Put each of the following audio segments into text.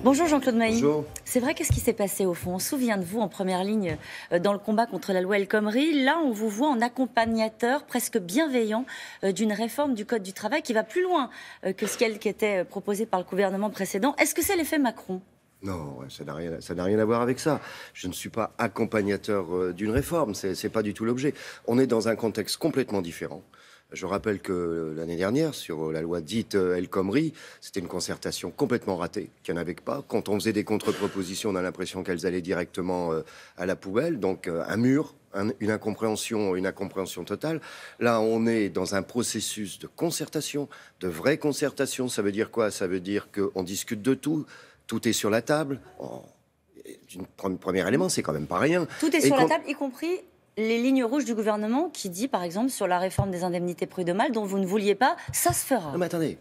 Bonjour Jean-Claude Mailly. Bonjour. C'est vrai, qu'est-ce qui s'est passé au fond? On se souvient de vous en première ligne dans le combat contre la loi El Khomri. Là, on vous voit en accompagnateur presque bienveillant d'une réforme du Code du travail qui va plus loin que ce qui était proposé par le gouvernement précédent. Est-ce que c'est l'effet Macron? Non, ça n'a rien à voir avec ça. Je ne suis pas accompagnateur d'une réforme, c'est pas du tout l'objet. On est dans un contexte complètement différent. Je rappelle que l'année dernière, sur la loi dite El Khomri, c'était une concertation complètement ratée, qu'il n'y en avait pas. Quand on faisait des contre-propositions, on a l'impression qu'elles allaient directement à la poubelle, donc un mur. Une incompréhension totale. Là, on est dans un processus de concertation, de vraie concertation. Ça veut dire quoi? Ça veut dire qu'on discute de tout. Tout est sur la table. Premier élément, c'est quand même pas rien. Tout est sur la table, y compris les lignes rouges du gouvernement qui dit, par exemple, sur la réforme des indemnités prud'homales dont vous ne vouliez pas, ça se fera. Non, mais attendez,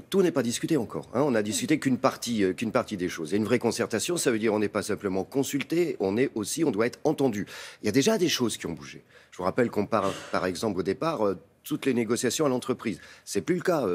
tout n'est pas discuté encore. Hein. On a discuté qu'une partie des choses. Et une vraie concertation, ça veut dire on n'est pas simplement consulté, on doit être entendu. Il y a déjà des choses qui ont bougé. Je vous rappelle qu'on parle, par exemple, au départ, toutes les négociations à l'entreprise. C'est plus le cas.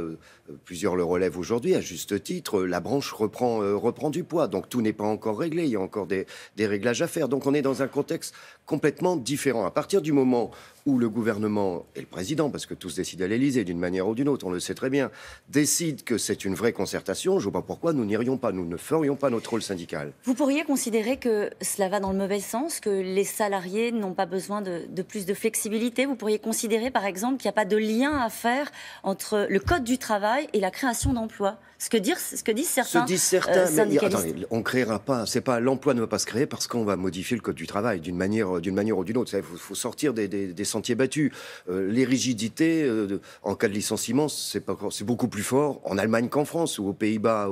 Plusieurs le relèvent aujourd'hui, à juste titre. La branche reprend du poids. Donc tout n'est pas encore réglé. Il y a encore des réglages à faire. Donc on est dans un contexte complètement différent. À partir du moment où le gouvernement et le président, parce que tous décident à l'Élysée d'une manière ou d'une autre, on le sait très bien, décident que c'est une vraie concertation, je ne vois pas pourquoi nous n'irions pas, nous ne ferions pas notre rôle syndical. Vous pourriez considérer que cela va dans le mauvais sens, que les salariés n'ont pas besoin de plus de flexibilité? Vous pourriez considérer, par exemple, qu'il n'y a pas de lien à faire entre le Code du travail et la création d'emplois? Ce que disent certains syndicalistes. Mais, attendez, on ne créera pas, l'emploi ne va pas se créer parce qu'on va modifier le Code du travail d'une manière ou d'une autre. Il faut sortir des sentiers battus. Les rigidités, en cas de licenciement, c'est beaucoup plus fort en Allemagne qu'en France, ou aux Pays-Bas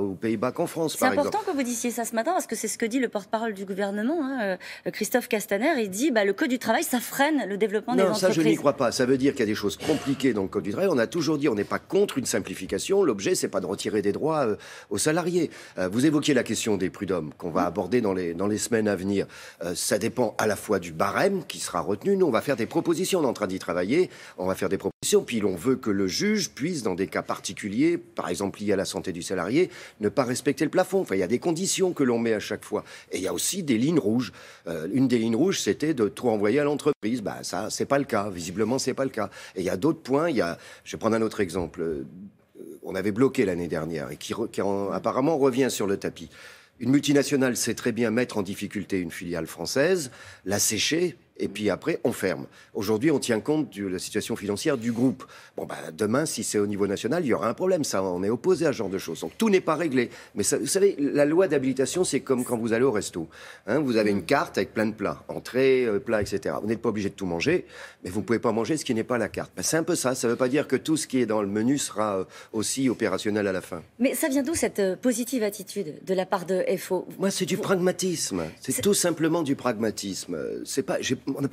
qu'en France, par exemple. C'est important que vous disiez ça ce matin, parce que c'est ce que dit le porte-parole du gouvernement, Christophe Castaner. Il dit le Code du travail, ça freine le développement des entreprises. Non, ça je n'y crois pas. Ça veut dire qu'il y a des choses compliquées dans le Code du travail. On a toujours dit on n'est pas contre une simplification. L'objet, c'est pas de retirer des droits aux salariés. Vous évoquiez la question des prud'hommes qu'on va aborder dans les semaines à venir. Ça dépend à la fois du barème qui sera retenu. Nous, on va faire des propositions. On est en train d'y travailler. On va faire des propositions. Puis on veut que le juge puisse, dans des cas particuliers, par exemple liés à la santé du salarié, ne pas respecter le plafond. Enfin, il y a des conditions que l'on met à chaque fois. Et il y a aussi des lignes rouges. Une des lignes rouges, c'était de tout envoyer à l'entreprise. Ça, c'est pas le cas. Visiblement, c'est pas le cas. Et il y a d'autres points. Je vais prendre un autre exemple. On avait bloqué l'année dernière et qui apparemment revient sur le tapis. Une multinationale sait très bien mettre en difficulté une filiale française, la sécher, et puis après, on ferme. Aujourd'hui, on tient compte de la situation financière du groupe. Demain, si c'est au niveau national, il y aura un problème. Ça, on est opposé à ce genre de choses. Donc, tout n'est pas réglé. Mais ça, vous savez, la loi d'habilitation, c'est comme quand vous allez au resto. Vous avez une carte avec plein de plats. Entrée, plats, etc. Vous n'êtes pas obligé de tout manger, mais vous ne pouvez pas manger ce qui n'est pas la carte. C'est un peu ça. Ça ne veut pas dire que tout ce qui est dans le menu sera aussi opérationnel à la fin. Mais ça vient d'où, cette positive attitude de la part de FO? Moi, c'est du pragmatisme. C'est tout simplement du pragmatisme.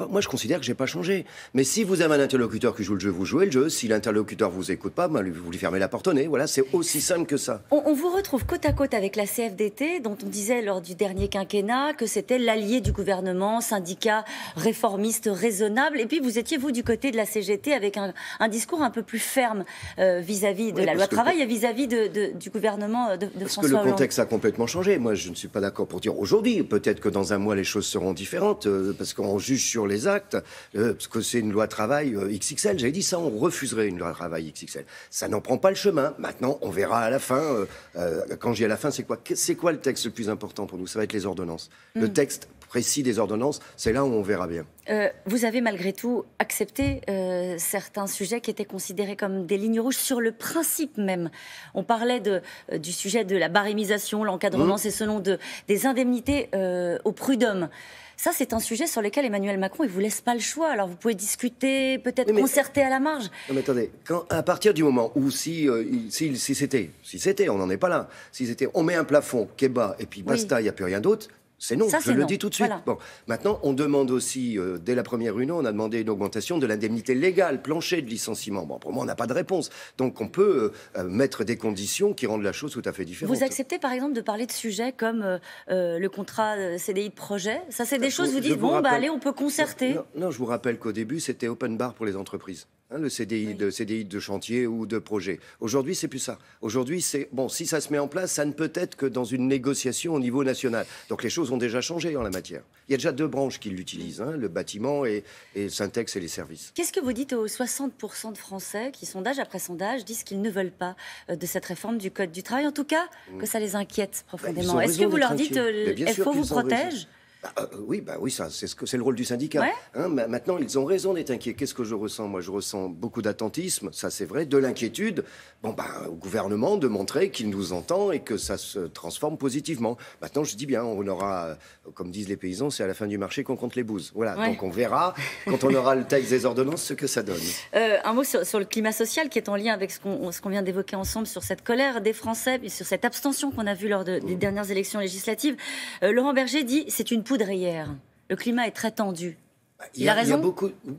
Moi, je considère que j'ai pas changé. Mais si vous avez un interlocuteur qui joue le jeu, vous jouez le jeu. Si l'interlocuteur vous écoute pas, vous lui fermez la porte au nez. Voilà, c'est aussi simple que ça. On vous retrouve côte à côte avec la CFDT, dont on disait lors du dernier quinquennat que c'était l'allié du gouvernement, syndicat réformiste, raisonnable. Et puis vous étiez, vous, du côté de la CGT, avec un discours un peu plus ferme vis-à-vis de la loi travail et vis-à-vis du gouvernement de François Hollande. Parce que le contexte a complètement changé. Moi, je ne suis pas d'accord pour dire aujourd'hui. Peut-être que dans un mois, les choses seront différentes, parce qu'on juge sur les actes, parce que c'est une loi travail XXL. J'avais dit ça, on refuserait une loi travail XXL. Ça n'en prend pas le chemin. Maintenant, on verra à la fin. Quand je dis à la fin, c'est quoi le texte le plus important pour nous? Ça va être les ordonnances. Le texte précis des ordonnances, c'est là où on verra bien. Vous avez malgré tout accepté certains sujets qui étaient considérés comme des lignes rouges sur le principe même. On parlait du sujet de la barémisation, l'encadrement, c'est selon des indemnités au prud'homme. Ça, c'est un sujet sur lequel Emmanuel Macron, il ne vous laisse pas le choix. Alors, vous pouvez discuter, peut-être concerter à la marge. Non, mais attendez, à partir du moment où si c'était, on n'en est pas là, si c'était, on met un plafond qui est bas et puis basta, il n'y a plus rien d'autre, c'est non, je le dis tout de suite. Voilà. Bon, maintenant, on demande aussi, dès la première réunion, on a demandé une augmentation de l'indemnité légale, plancher de licenciement. Bon, pour moi, on n'a pas de réponse. Donc, on peut mettre des conditions qui rendent la chose tout à fait différente. Vous acceptez, par exemple, de parler de sujets comme le contrat CDI de projet? Ça, c'est des choses, vous dites, allez, on peut concerter. Non, je vous rappelle qu'au début, c'était open bar pour les entreprises. le CDI de chantier ou de projet. Aujourd'hui, c'est plus ça. Aujourd'hui, c'est bon, si ça se met en place, ça ne peut être que dans une négociation au niveau national. Donc les choses ont déjà changé en la matière. Il y a déjà 2 branches qui l'utilisent, le bâtiment et Syntex et les services. Qu'est-ce que vous dites aux 60% de Français qui, sondage après sondage, disent qu'ils ne veulent pas de cette réforme du Code du travail, en tout cas que ça les inquiète profondément? Est-ce que vous leur dites FO vous protège? Oui, ça, c'est le rôle du syndicat. Ouais. Maintenant, ils ont raison d'être inquiets. Qu'est-ce que je ressens? Moi, je ressens beaucoup d'attentisme, ça c'est vrai, de l'inquiétude. Au gouvernement de montrer qu'il nous entend et que ça se transforme positivement. Maintenant, je dis bien, on aura, comme disent les paysans, c'est à la fin du marché qu'on compte les bouses. Voilà, ouais. Donc on verra, quand on aura le texte des ordonnances, ce que ça donne. Un mot sur le climat social qui est en lien avec ce qu'on vient d'évoquer ensemble, sur cette colère des Français, et sur cette abstention qu'on a vue lors des dernières élections législatives. Laurent Berger dit, c'est une poudrière. Le climat est très tendu. Il a raison.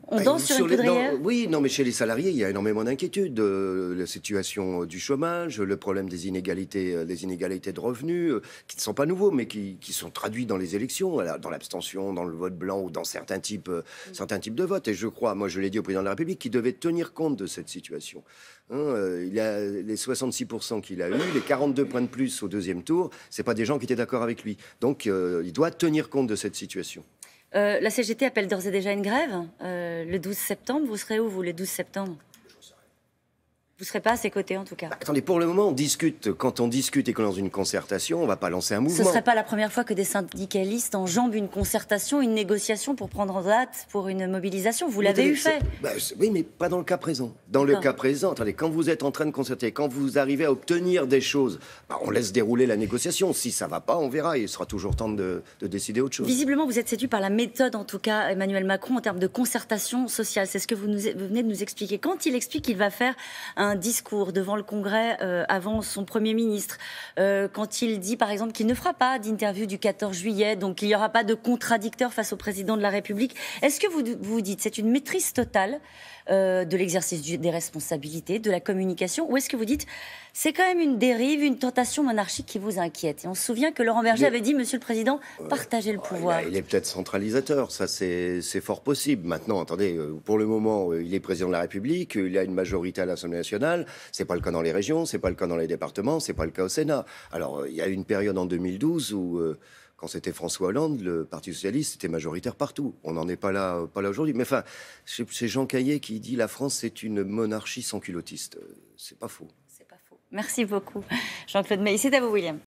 On danse sur une poudrière. Oui, non, mais chez les salariés, il y a énormément d'inquiétudes. La situation du chômage, le problème des inégalités de revenus, qui ne sont pas nouveaux, mais qui sont traduits dans les élections, dans l'abstention, dans le vote blanc ou dans certains types de votes. Et je crois, moi je l'ai dit au président de la République, qu'il devait tenir compte de cette situation. Il a les 66% qu'il a eu, les 42 points de plus au deuxième tour, c'est pas des gens qui étaient d'accord avec lui. Donc il doit tenir compte de cette situation. La CGT appelle d'ores et déjà une grève le 12 septembre. Vous serez où, vous, le 12 septembre? Vous ne serez pas à ses côtés, en tout cas. Attendez, pour le moment, on discute. Quand on discute et qu'on est dans une concertation, on ne va pas lancer un mouvement. Ce ne serait pas la première fois que des syndicalistes enjambent une concertation, une négociation pour prendre date pour une mobilisation. Vous l'avez fait. Oui, mais pas dans le cas présent. Dans le cas présent, attendez, quand vous êtes en train de concerter, quand vous arrivez à obtenir des choses, on laisse dérouler la négociation. Si ça ne va pas, on verra. Il sera toujours temps de décider autre chose. Visiblement, vous êtes séduit par la méthode, en tout cas, Emmanuel Macron, en termes de concertation sociale. C'est ce que vous venez de nous expliquer. Quand il explique qu'il va faire un discours devant le Congrès avant son Premier ministre, quand il dit par exemple qu'il ne fera pas d'interview du 14 juillet, donc il n'y aura pas de contradicteur face au président de la République, est-ce que vous dites c'est une maîtrise totale de l'exercice des responsabilités, de la communication, ou est-ce que vous dites c'est quand même une dérive, une tentation monarchique qui vous inquiète? Et on se souvient que Laurent Berger avait dit, Monsieur le Président, partagez le pouvoir. Il est peut-être centralisateur, ça c'est fort possible. Maintenant, attendez, pour le moment, il est président de la République, il a une majorité à l'Assemblée nationale, c'est pas le cas dans les régions, c'est pas le cas dans les départements, c'est pas le cas au Sénat. Alors, il y a eu une période en 2012 où... quand c'était François Hollande, le Parti socialiste était majoritaire partout. On n'en est pas là aujourd'hui. Mais enfin, c'est Jean Caillé qui dit la France c'est une monarchie sans culottiste. C'est pas faux. C'est pas faux. Merci beaucoup, Jean-Claude Mailly. C'est à vous, William.